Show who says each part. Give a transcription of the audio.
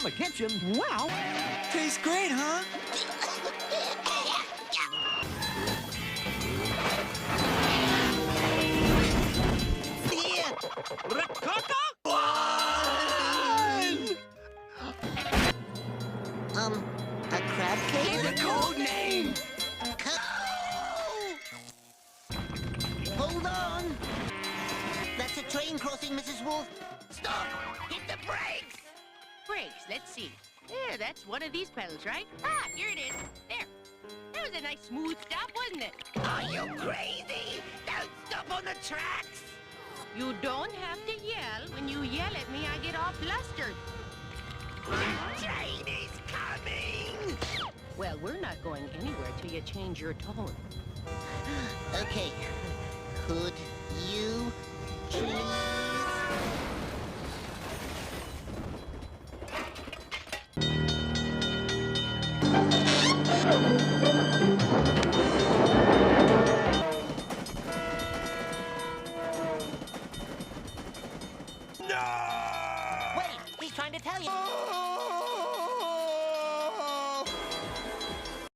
Speaker 1: the kitchen, well...
Speaker 2: Tastes great, huh?
Speaker 1: Ricotta?
Speaker 3: A crab cake?
Speaker 1: The code name!
Speaker 3: Hold on! That's a train crossing, Mrs. Wolf.
Speaker 4: Stop! Hit the brakes!
Speaker 5: Brakes, let's see. There, that's one of these pedals, right? Ah, here it is. There. That was a nice smooth stop, wasn't it?
Speaker 4: Are you crazy? Don't stop on the tracks!
Speaker 5: You don't have to yell. When you yell at me, I get all flustered.
Speaker 4: The train is coming!
Speaker 5: Well, we're not going anywhere till you change your tone.
Speaker 3: Okay. Could you please...
Speaker 1: No!
Speaker 3: Wait, he's trying to tell you.